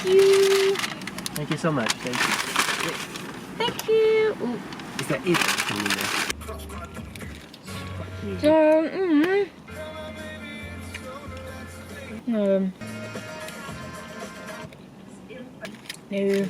you. Thank you so much. Thank you. Thank you. Ooh. Is that it? No. No.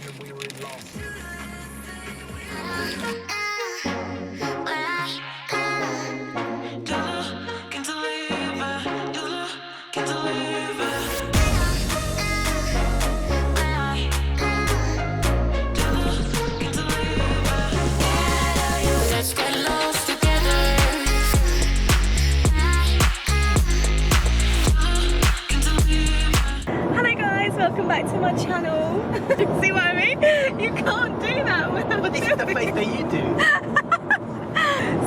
Welcome back to my channel. See what I mean? You can't do that without. But this is the face that you do.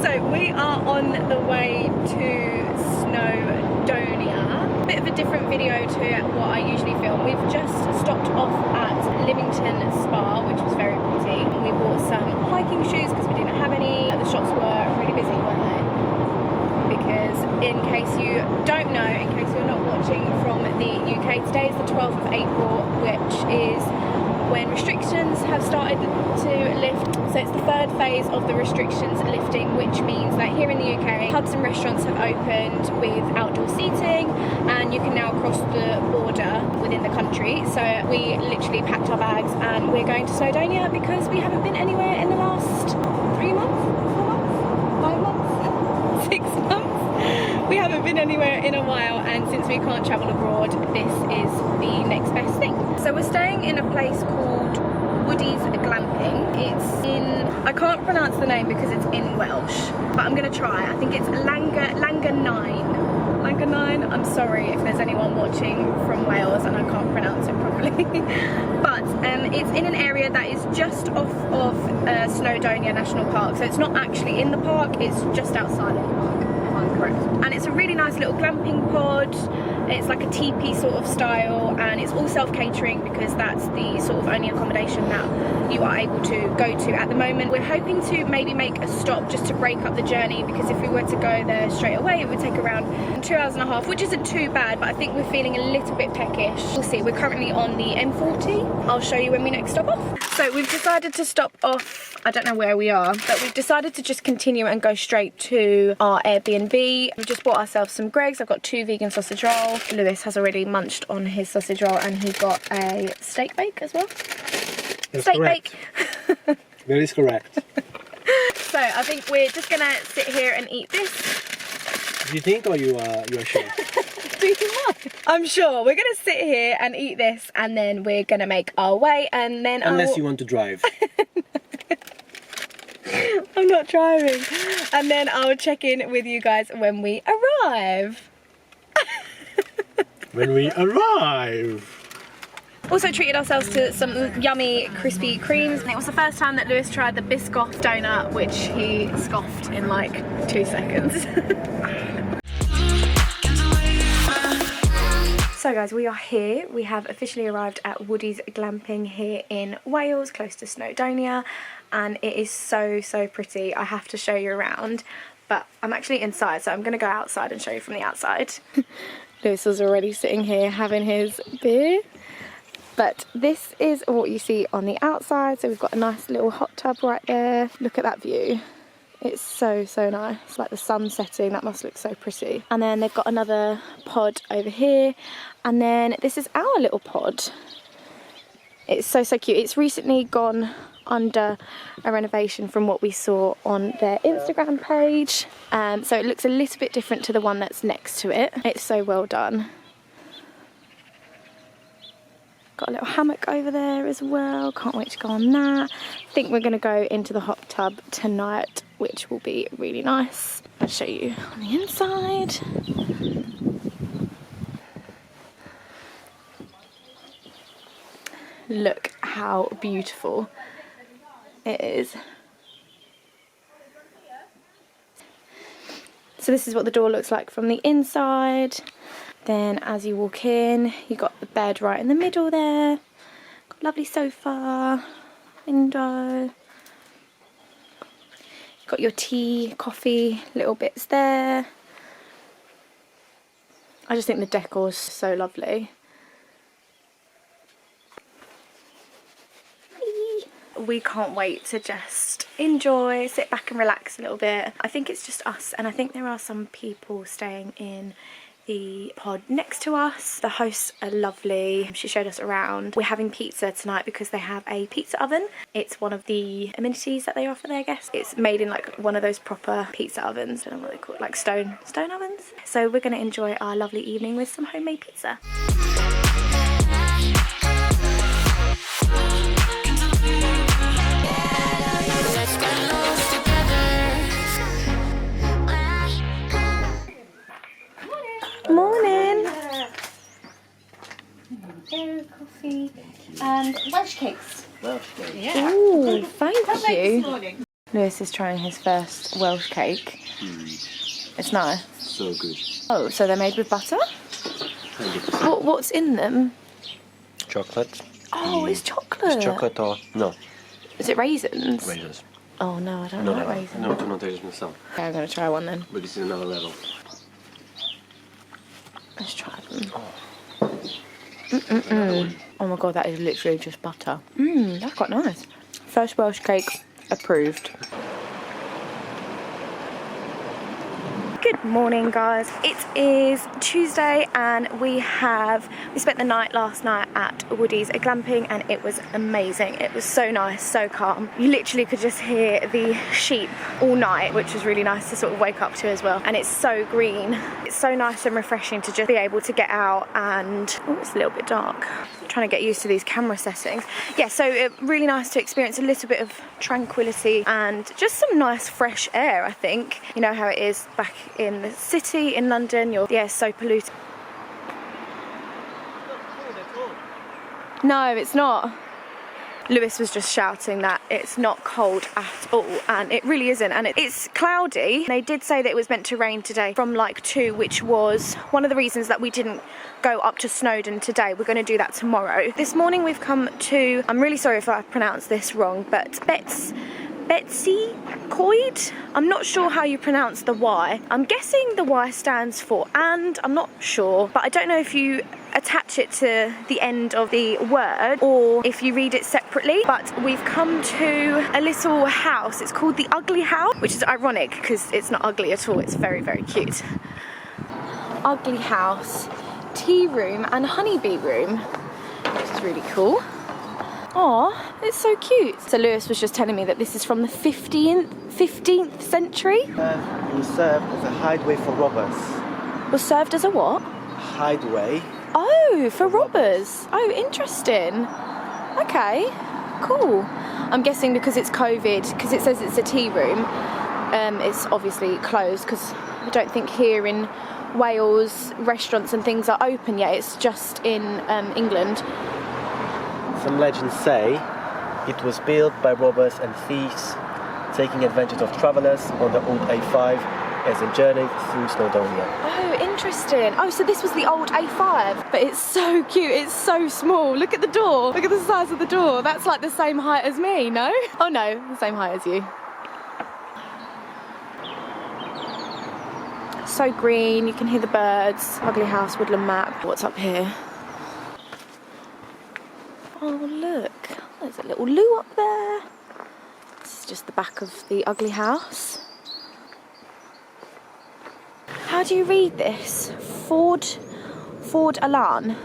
So we are on the way to Snowdonia. Bit of a different video to what I usually film. We've just stopped off at Leamington Spa, which was very pretty. We bought some hiking shoes because we didn't have any. The shops were really busy, weren't they? Because in case you don't know, in case you're not watching from the UK, today is the 12th of April, which is when restrictions have started to lift. So it's the third phase of the restrictions lifting, which means that here in the UK, pubs and restaurants have opened with outdoor seating, and you can now cross the border within the country. So we literally packed our bags and we're going to Snowdonia because we haven't been anywhere in the last 3 months, 4 months, 5 months, 6 months. We haven't been anywhere in a while, and since we can't travel abroad, this is the next best thing. So we're staying in a place called Woody's Glamping. It's in, I can't pronounce the name because it's in Welsh, but I'm going to try. I think it's Langanine. I'm sorry if there's anyone watching from Wales and I can't pronounce it properly. But it's in an area that is just off of Snowdonia National Park. So it's not actually in the park, it's just outside of the park. Correct. And it's a really nice little glamping pod. It's like a teepee sort of style, and it's all self-catering because that's the sort of only accommodation that you are able to go to at the moment. We're hoping to maybe make a stop just to break up the journey, because if we were to go there straight away it would take around 2.5 hours, which isn't too bad, but I think we're feeling a little bit peckish. We'll see. We're currently on the M40. I'll show you when we next stop off. So we've decided to stop off, I don't know where we are, but we've decided to just continue and go straight to our Airbnb. We've just bought ourselves some Greggs. I've got 2 vegan sausage rolls. Lewis has already munched on his sausage roll, and he got a steak bake as well. That's steak correct. Bake. That is correct. So I think we're just gonna sit here and eat this. Do you think, or you are sure? Do you mind? I'm sure. We're gonna sit here and eat this, and then we're gonna make our way, and then unless you want to drive. I'm not driving. And then I'll check in with you guys when we arrive. When we arrive. Also treated ourselves to some yummy Krispy Kremes. And it was the first time that Lewis tried the Biscoff donut, which he scoffed in like 2 seconds. So guys, we are here. We have officially arrived at Woody's Glamping here in Wales, close to Snowdonia, and it is so pretty. I have to show you around, but I'm actually inside, so I'm gonna go outside and show you from the outside. Lewis was already sitting here having his beer, but this is what you see on the outside. So we've got a nice little hot tub right there. Look at that view. It's so nice, like the sun setting. That must look so pretty. And then they've got another pod over here, and then this is our little pod. It's so cute. It's recently gone under a renovation from what we saw on their Instagram page, so it looks a little bit different to the one that's next to it. It's so well done. Got a little hammock over there as well. Can't wait to go on that. I think we're going to go into the hot tub tonight, which will be really nice. I'll show you on the inside. Look how beautiful it is. So this is what the door looks like from the inside. Then as you walk in, you got the bed right in the middle there. Got a lovely sofa, window. Got your tea, coffee, little bits there. I just think the decor is so lovely. We can't wait to just enjoy, sit back and relax a little bit. I think it's just us, and I think there are some people staying in the pod next to us. The hosts are lovely. She showed us around. We're having pizza tonight because they have a pizza oven. It's one of the amenities that they offer there, I guess. It's made in like one of those proper pizza ovens. I don't know what they call it, like stone ovens. So we're going to enjoy our lovely evening with some homemade pizza. Morning. Coffee and Welsh cakes. Welsh cake. Yeah. Ooh, thank you. This morning. Lewis is trying his first Welsh cake. It's nice. So good. Oh, so they're made with butter? 100%. What's in them? Chocolate. Oh, it's chocolate. It's chocolate or no? Is it raisins? Raisins. Oh no, I don't like raisins. No, to not raisins myself. Okay, I'm gonna try one then. But this is another level. Let's try them. Oh my god, that is literally just butter. That's quite nice. First Welsh cake approved. Good morning, guys. It is Tuesday and we spent the night last night at Woody's glamping and it was amazing. It was so nice, so calm. You literally could just hear the sheep all night, which was really nice to sort of wake up to as well. And it's so green. It's so nice and refreshing to just be able to get out and... Oh, it's a little bit dark. I'm trying to get used to these camera settings. Yeah, so really nice to experience a little bit of tranquility and just some nice fresh air, I think. You know how it is back in the city in London, the air's so polluted. No, it's not. Lewis was just shouting that it's not cold at all, and it really isn't, and it's cloudy. They did say that it was meant to rain today from like 2, which was one of the reasons that we didn't go up to Snowdon today. We're going to do that tomorrow. This morning we've come to, I'm really sorry if I pronounced this wrong, but Betsy Coyd? I'm not sure how you pronounce the Y. I'm guessing the Y stands for and, I'm not sure, but I don't know if you attach it to the end of the word or if you read it separately, but we've come to a little house. It's called the Ugly House, which is ironic because it's not ugly at all. It's very, very cute. Ugly House, tea room and honeybee room, which is really cool. Oh, it's so cute. So Lewis was just telling me that this is from the 15th century. It was served as a hideaway for robbers. Was served as a what? Hideaway. Oh, for robbers. Oh, interesting. Okay, cool. I'm guessing because it's COVID, because it says it's a tea room, it's obviously closed because I don't think here in Wales restaurants and things are open yet. It's just in England. Some legends say it was built by robbers and thieves taking advantage of travellers on the old A5 as they journeyed through Snowdonia. Oh, interesting. Oh, so this was the old A5, but it's so cute. It's so small. Look at the door. Look at the size of the door. That's like the same height as me, no? Oh no, the same height as you. So green, you can hear the birds. Ugly House, woodland map. What's up here? Oh look, there's a little loo up there. This is just the back of the Ugly House. How do you read this? Ford Alan?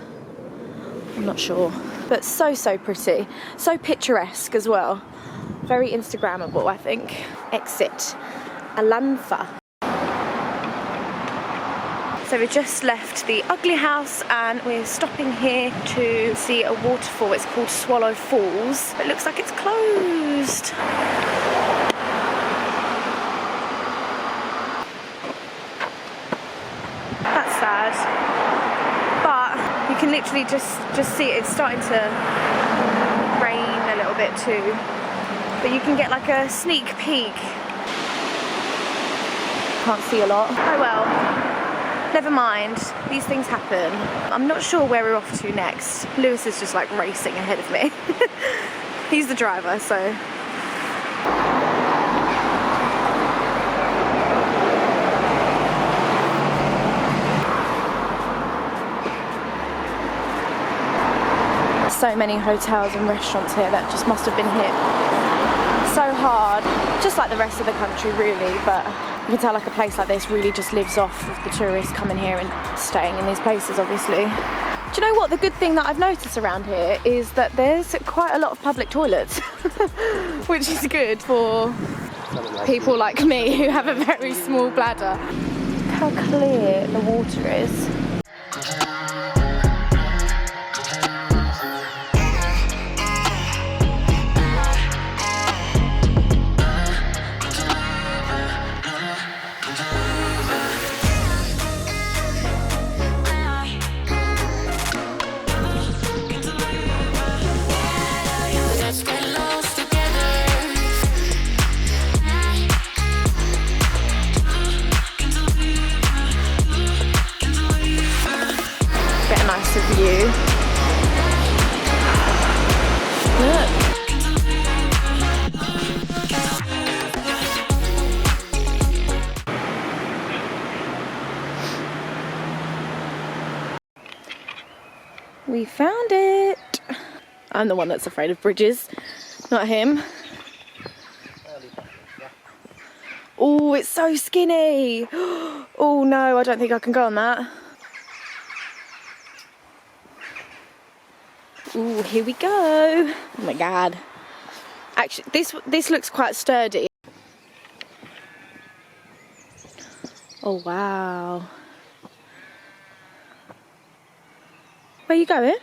I'm not sure. But so pretty. So picturesque as well. Very Instagrammable, I think. Exit Alanfa. So we just left the Ugly House and we're stopping here to see a waterfall. It's called Swallow Falls. It looks like it's closed. That's sad. But you can literally just see it. It's starting to rain a little bit too. But you can get like a sneak peek. Can't see a lot. Oh well. Never mind, these things happen. I'm not sure where we're off to next. Lewis is just like racing ahead of me. He's the driver, so. so many hotels and restaurants here that just must have been hit so hard, just like the rest of the country really, but you can tell like a place like this really just lives off of the tourists coming here and staying in these places obviously. Do you know what, the good thing that I've noticed around here is that there's quite a lot of public toilets which is good for people like me who have a very small bladder. Look how clear the water is. View. Look. We found it. I'm the one that's afraid of bridges, not him. Oh, it's so skinny. Oh no, I don't think I can go on that. Ooh, here we go. Oh my god. Actually, this looks quite sturdy. Oh wow. Where are you going?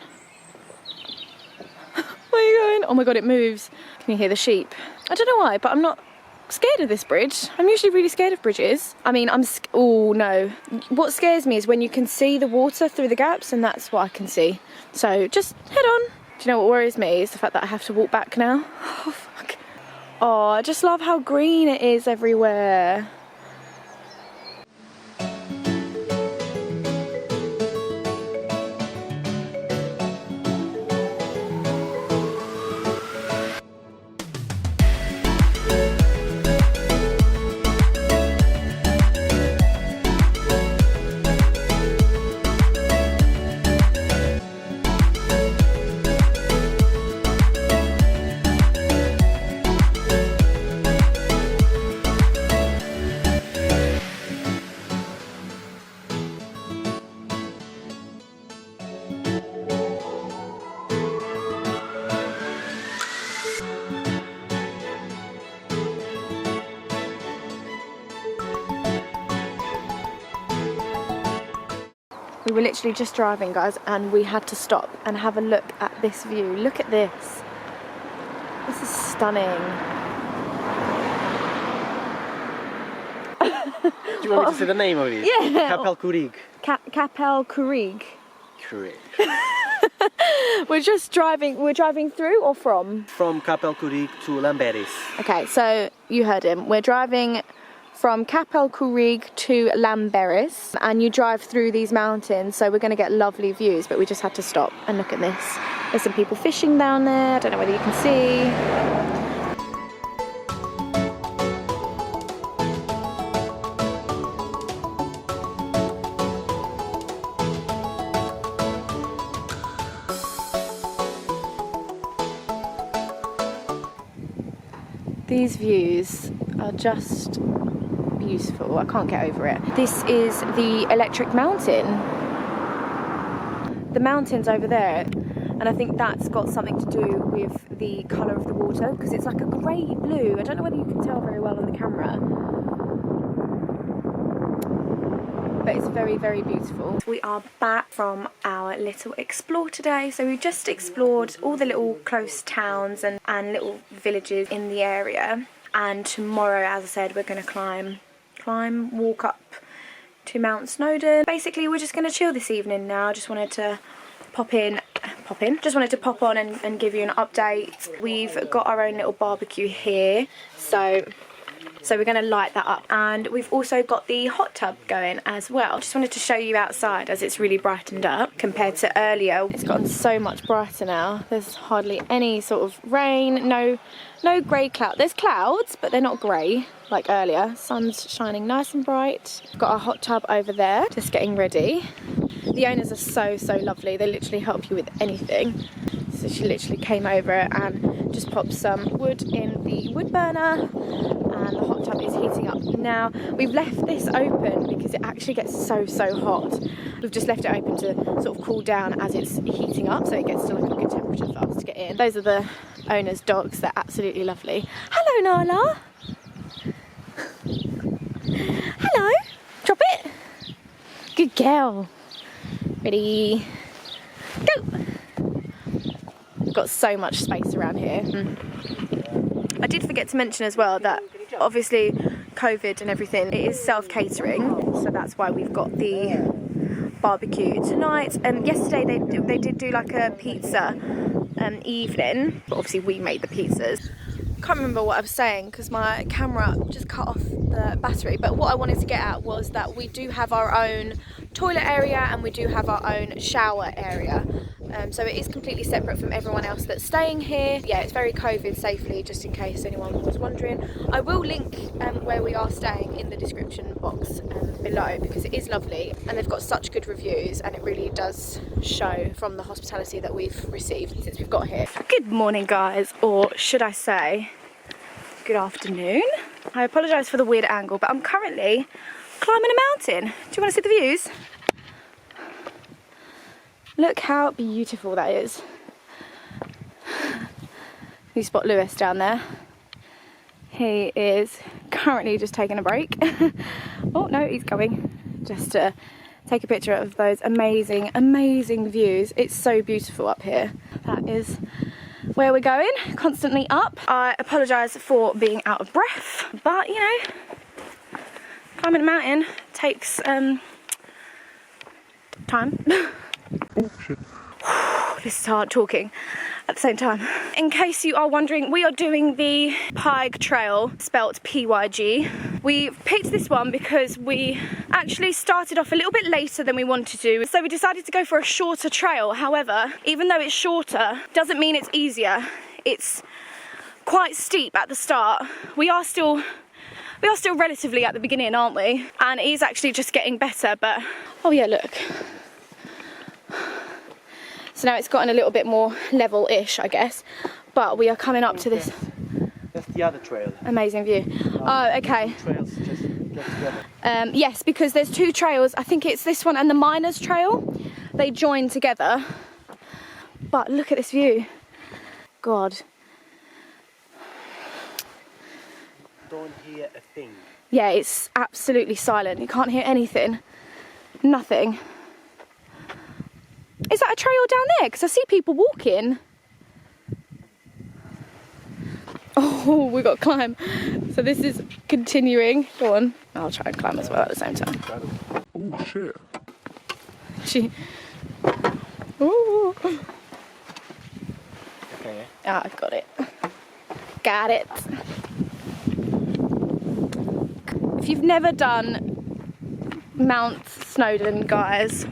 Where are you going? Oh my god, it moves. Can you hear the sheep? I don't know why, but I'm not scared of this bridge. I'm usually really scared of bridges. I mean, oh no. What scares me is when you can see the water through the gaps, and that's what I can see. So just head on. Do you know what worries me is the fact that I have to walk back now. Oh fuck. Oh, I just love how green it is everywhere. We were literally just driving, guys, and we had to stop and have a look at this view. Look at this. This is stunning. Do you want me to say the name of it? Yeah. Capel Curig. Capel Curig. Correct. We're just driving. We're driving through or from? From Capel Curig to Lamberes. Okay, so you heard him. We're driving from Capel Curig to Lamberes, and you drive through these mountains, so we're going to get lovely views, but we just had to stop and look at this. There's some people fishing down there. I don't know whether you can see. These views are just beautiful. I can't get over it. This is the Electric Mountain. The mountain's over there, and I think that's got something to do with the colour of the water, because it's like a grey blue. I don't know whether you can tell very well on the camera, but it's very, very beautiful. We are back from our little explore today. So we just explored all the little close towns and little villages in the area, and tomorrow, as I said, we're going to walk up to Mount Snowdon. Basically, we're just going to chill this evening now. I just wanted to pop on and give you an update. We've got our own little barbecue here, so we're going to light that up, and we've also got the hot tub going as well. Just wanted to show you outside, as it's really brightened up compared to earlier. It's gotten so much brighter now. There's hardly any sort of rain, no grey cloud. There's clouds, but they're not grey like earlier. Sun's shining nice and bright. Got our hot tub over there, just getting ready. The owners are so lovely. They literally help you with anything. This So she literally came over and just popped some wood in the wood burner, and the hot tub is heating up now. We've left this open because it actually gets so hot. We've just left it open to sort of cool down as it's heating up, so it gets to like a good temperature for us to get in. Those are the owner's dogs. They're absolutely lovely. Hello, Nala. Hello. Drop it. Good girl. Ready. Go. We've got so much space around here. I did forget to mention as well that obviously COVID and everything, it is self-catering, so that's why we've got the barbecue tonight. Yesterday they did do like a pizza evening, but obviously we made the pizzas. Can't remember what I was saying because my camera just cut off the battery, but what I wanted to get at was that we do have our own toilet area and we do have our own shower area. So it is completely separate from everyone else that's staying here. Yeah, it's very COVID safely, just in case anyone was wondering. I will link where we are staying in the description box below, because it is lovely and they've got such good reviews, and it really does show from the hospitality that we've received since we've got here. Good morning, guys, or should I say good afternoon. I apologise for the weird angle, but I'm currently climbing a mountain. Do you want to see the views? Look how beautiful that is. You spot Lewis down there. He is currently just taking a break. Oh no, he's going. Just to take a picture of those amazing, amazing views. It's so beautiful up here. That is where we're going, constantly up. I apologise for being out of breath, but you know, climbing a mountain takes time. Oh shit. This is hard talking at the same time. In case you are wondering, we are doing the Pyg Trail, spelt P-Y-G. We picked this one because we actually started off a little bit later than we wanted to, so we decided to go for a shorter trail. However, even though it's shorter, doesn't mean it's easier. It's quite steep at the start. We are still relatively at the beginning, aren't we? And it is actually just getting better, but oh yeah, look. So now it's gotten a little bit more level-ish, I guess, but we are coming up to this. That's the other trail. Amazing view. Oh, okay. Trails just get together. Yes, because there's two trails. I think it's this one and the Miners Trail. They join together. But look at this view. God. Don't hear a thing. Yeah, it's absolutely silent. You can't hear anything. Nothing. Is that a trail down there? Because I see people walking. Oh, we got to climb. So this is continuing. Go on. I'll try and climb as well at the same time. Oh shit. She. Ooh. Okay. Ah, I've got it. Got it. If you've never done Mount Snowdon, guys,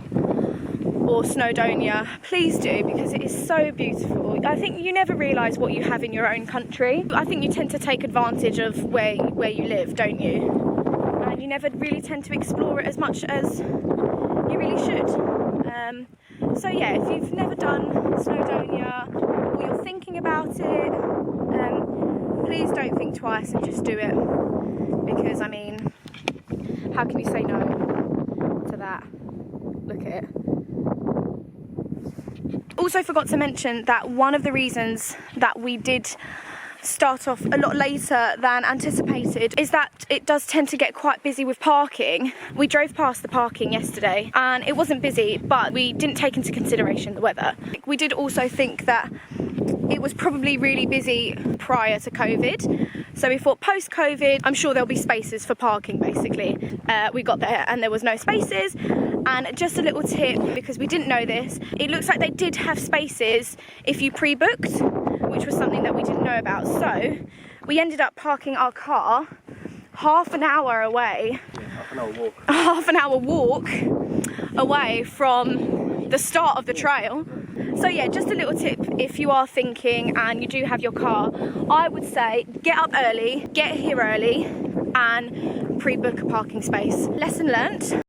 or Snowdonia, please do, because it is so beautiful. I think you never realise what you have in your own country. I think you tend to take advantage of where you live, don't you? And you never really tend to explore it as much as you really should. So yeah, if you've never done Snowdonia, or you're thinking about it, please don't think twice and just do it. Because I mean, how can you say no to that? Look at it. Also forgot to mention that one of the reasons that we did start off a lot later than anticipated is that it does tend to get quite busy with parking. We drove past the parking yesterday and it wasn't busy, but we didn't take into consideration the weather. We did also think that it was probably really busy prior to COVID. So we thought post-COVID, I'm sure there'll be spaces for parking basically. We got there and there was no spaces. And just a little tip, because we didn't know this, it looks like they did have spaces if you pre-booked, which was something that we didn't know about. So we ended up parking our car half an hour away. Yeah, half an hour walk. Half an hour walk away from the start of the trail. So yeah, just a little tip, if you are thinking and you do have your car, I would say get up early, get here early and pre-book a parking space. Lesson learnt.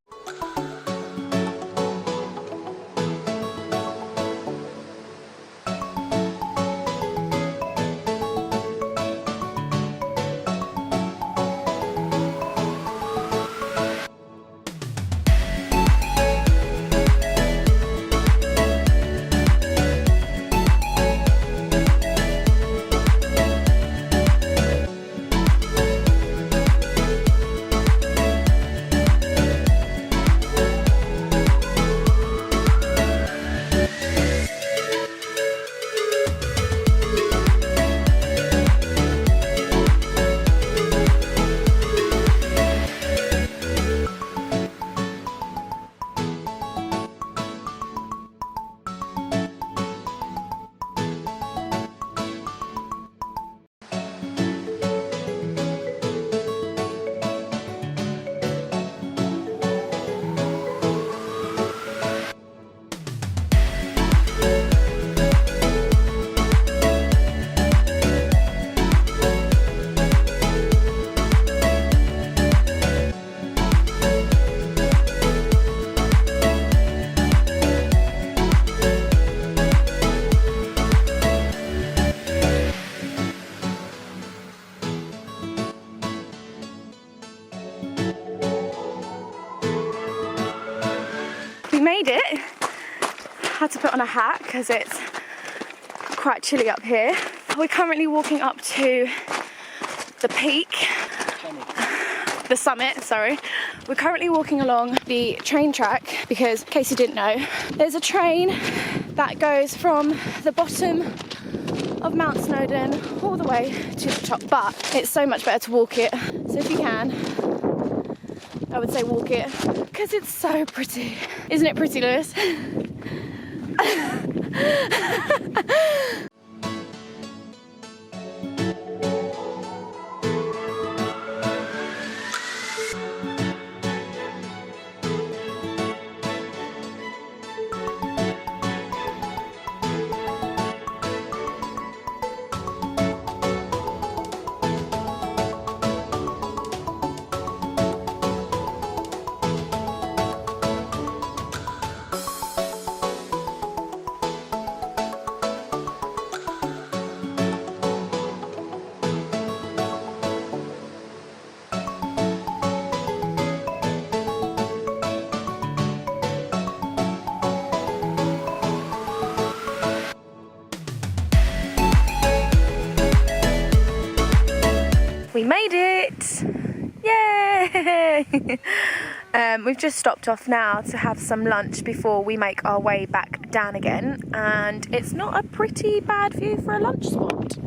put on a hat because it's quite chilly up here. We're currently walking up to the peak, the summit, sorry. We're currently walking along the train track because, in case you didn't know, there's a train that goes from the bottom of Mount Snowdon all the way to the top, but it's so much better to walk it. So if you can, I would say walk it because it's so pretty. Isn't it pretty, Lewis? We made it! Yay! We've just stopped off now to have some lunch before we make our way back down again, and it's not a pretty bad view for a lunch spot,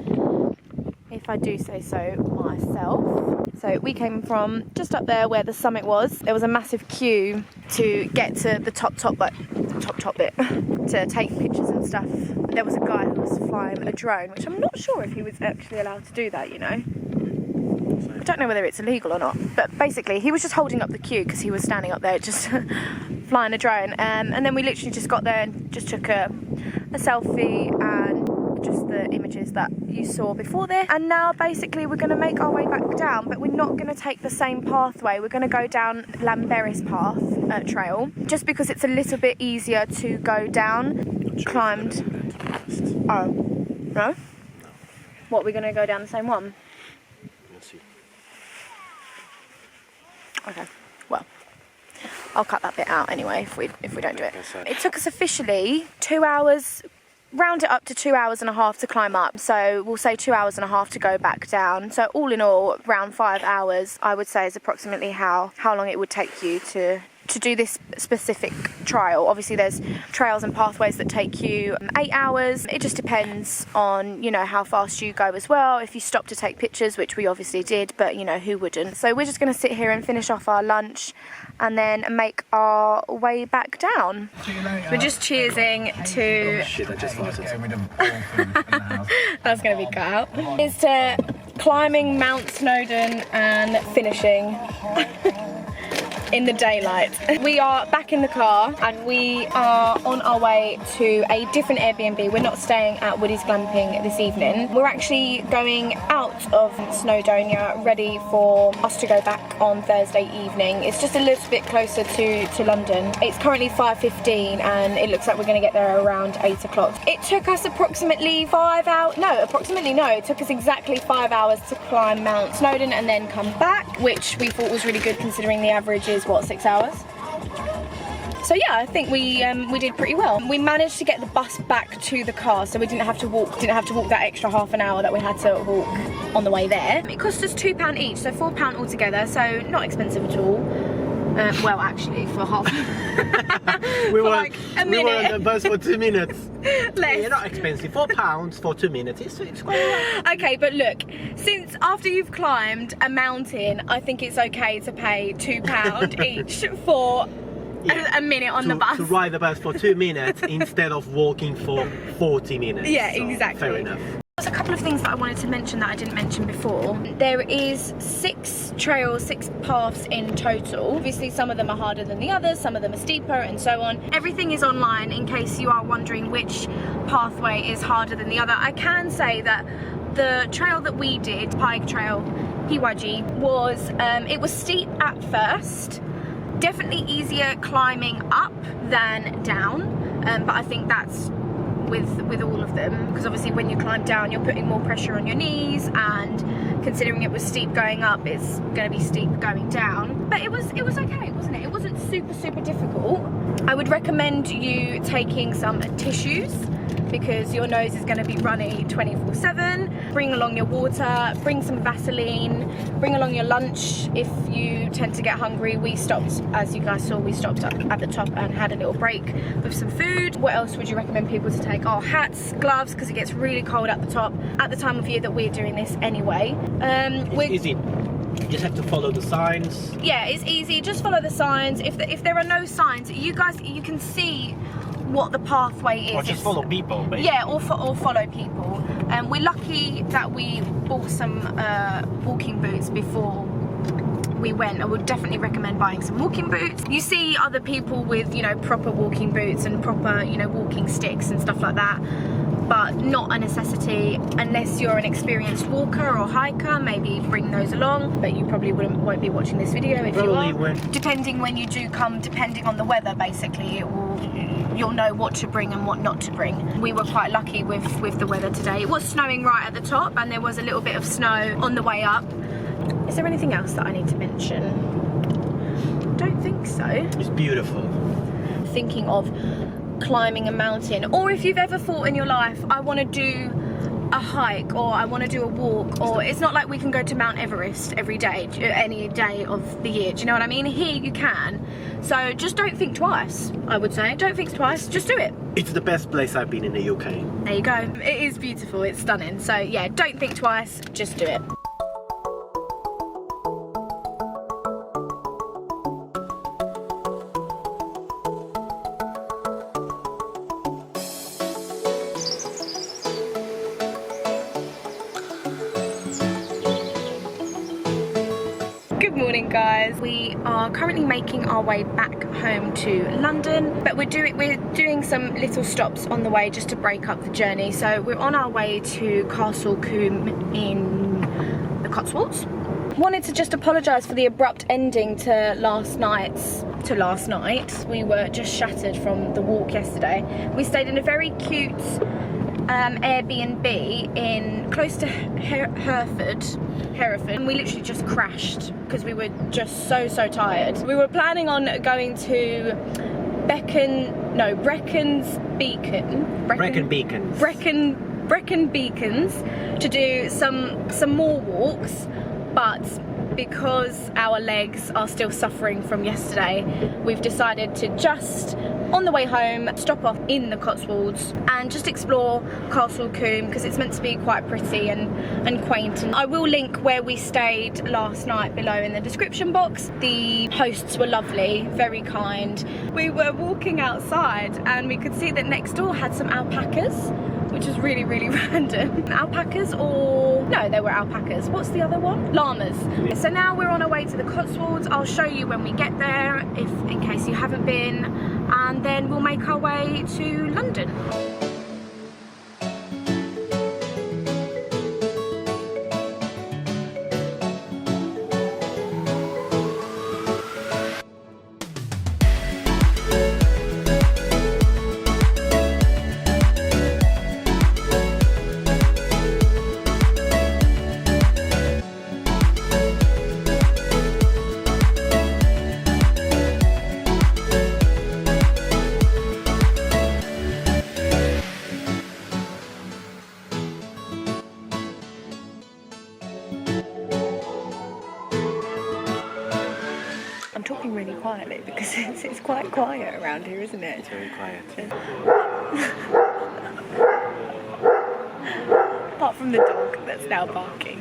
if I do say so myself. So we came from just up there where the summit was. There was a massive queue to get to the top bit to take pictures and stuff. There was a guy who was flying a drone, which I'm not sure if he was actually allowed to do that, you know. I don't know whether it's illegal or not, but basically he was just holding up the queue because he was standing up there just flying a drone, and then we literally just got there and just took a selfie and just the images that you saw before there. And now basically we're going to make our way back down, but we're not going to take the same pathway. We're going to go down Lamberris path trail just because it's a little bit easier to go down. Climbed. Oh no? What, we're going to go down the same one? Okay, well, I'll cut that bit out anyway if we don't do it. It took us officially 2 hours, round it up to 2 hours and a half to climb up. So we'll say 2 hours and a half to go back down. So all in all, around 5 hours, I would say, is approximately how long it would take you to do this specific trail. Obviously there's trails and pathways that take you 8 hours. It just depends on, you know, how fast you go as well. If you stop to take pictures, which we obviously did, but you know, who wouldn't? So we're just going to sit here and finish off our lunch and then make our way back down. We're just cheersing to... Oh shit, I just farted. That's going to be cut out. It's to climbing Mount Snowdon and finishing in the daylight. We are back in the car and we are on our way to a different Airbnb. We're not staying at Woody's Glamping this evening. We're actually going out of Snowdonia, ready for us to go back on Thursday evening. It's just a little bit closer to London. It's currently 5:15 and it looks like we're going to get there around 8 o'clock. It took us approximately 5 hours, it took us exactly 5 hours to climb Mount Snowdon and then come back, which we thought was really good considering the average is what, 6 hours? So yeah, I think we did pretty well. We managed to get the bus back to the car, so we didn't have to walk that extra half an hour that we had to walk on the way there. It cost us £2 each, so £4 altogether, so not expensive at all. Well, actually, for half. we were like a minute. We were on the bus for 2 minutes. Less. You're not expensive. £4 for 2 minutes. It's quite alright. Okay, but look, since after you've climbed a mountain, I think it's okay to pay £2 each for a minute on the bus. To ride the bus for 2 minutes instead of walking for 40 minutes. Yeah, so, exactly. Fair enough. There's a couple of things that I wanted to mention that I didn't mention before. There is 6 trails, 6 paths in total. Obviously some of them are harder than the others, some of them are steeper and so on. Everything is online in case you are wondering which pathway is harder than the other. I can say that the trail that we did, Pike Trail, PYG, was, it was steep at first. Definitely easier climbing up than down, but I think that's with all of them, because obviously when you climb down you're putting more pressure on your knees, and considering it was steep going up, it's going to be steep going down. But it was okay, wasn't it? It wasn't super difficult. I would recommend you taking some tissues because your nose is going to be runny 24/7. Bring along your water, bring some Vaseline, bring along your lunch if you tend to get hungry. We stopped, as you guys saw, we stopped up at the top and had a little break with some food. What else would you recommend people to take? Oh, hats, gloves, because it gets really cold at the top at the time of year that we're doing this anyway. It's easy. You just have to follow the signs. Yeah, it's easy. Just follow the signs. If there are no signs, you can see what the pathway is. Or just follow people, basically. Yeah, or follow people. We're lucky that we bought some walking boots before we went. I would definitely recommend buying some walking boots. You see other people with, you know, proper walking boots and proper, you know, walking sticks and stuff like that, but not a necessity unless you're an experienced walker or hiker. Maybe bring those along, but you probably won't be watching this video if you are. Depending when you do come, depending on the weather, basically, you'll know what to bring and what not to bring. We were quite lucky with the weather today. It was snowing right at the top and there was a little bit of snow on the way up. Is there anything else that I need to mention? Don't think so. It's beautiful. Thinking of climbing a mountain, or if you've ever thought in your life, I want to do a hike or I want to do a walk, or it's not like we can go to Mount Everest every day, any day of the year, do you know what I mean? Here you can, so just don't think twice. I would say don't think twice, just do it. It's the best place I've been in the UK. There you go. It is beautiful, it's stunning, so yeah, don't think twice, just do it. Good morning, guys. We are currently making our way back home to London, but we're doing some little stops on the way just to break up the journey. So we're on our way to Castle Combe in the Cotswolds. Wanted to just apologise for the abrupt ending to last night. We were just shattered from the walk yesterday. We stayed in a very cute Airbnb in close to Hereford, and we literally just crashed because we were just so tired. We were planning on going to Brecon Beacons to do some more walks, but because our legs are still suffering from yesterday, we've decided to just, on the way home, stop off in the Cotswolds and just explore Castle Combe because it's meant to be quite pretty and quaint. And I will link where we stayed last night below in the description box. The hosts were lovely, very kind. We were walking outside and we could see that next door had some alpacas, which is really random. Alpacas, or no, they were alpacas. What's the other one? Llamas. So now we're on our way to the Cotswolds. I'll show you when we get there, in case you haven't been, and then we'll make our way to London. I'm talking really quietly because it's quite quiet around here, isn't it? It's very quiet. Apart from the dog that's now barking.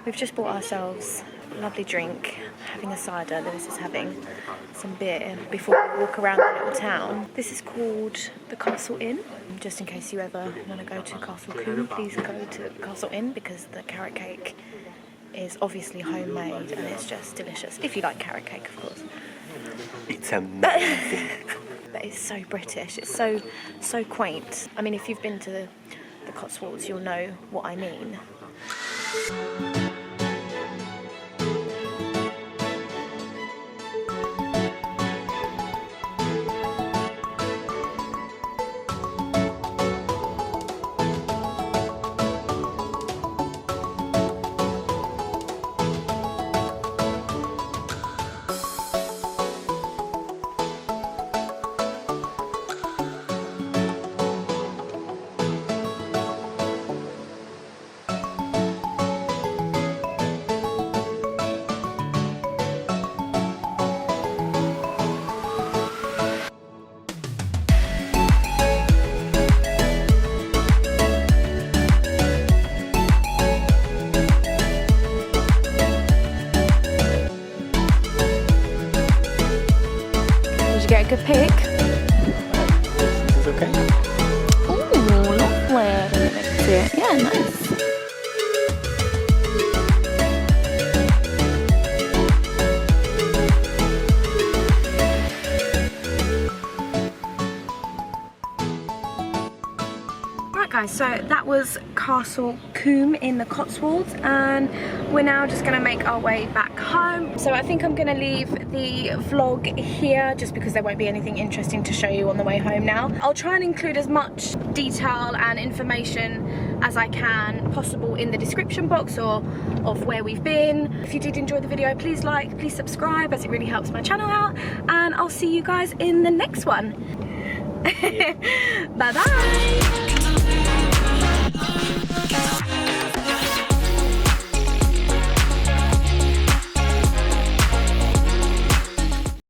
We've just bought ourselves a lovely drink, having a cider. Lewis is having some beer before we walk around the little town. This is called the Castle Inn. Just in case you ever want to go to Castle Combe, please go to Castle Inn because the carrot cake is obviously homemade and it's just delicious. If you like carrot cake, of course. It's amazing. But it's so British, it's so quaint. I mean, if you've been to the Cotswolds, you'll know what I mean. a good pick. It's okay. Ooh, lovely. Yeah, nice. Guys, so that was Castle Combe in the Cotswolds, and we're now just gonna make our way back home. So I think I'm gonna leave the vlog here just because there won't be anything interesting to show you on the way home now. I'll try and include as much detail and information as I can possible in the description box or of where we've been. If you did enjoy the video, please like, please subscribe, as it really helps my channel out, and I'll see you guys in the next one. Bye bye.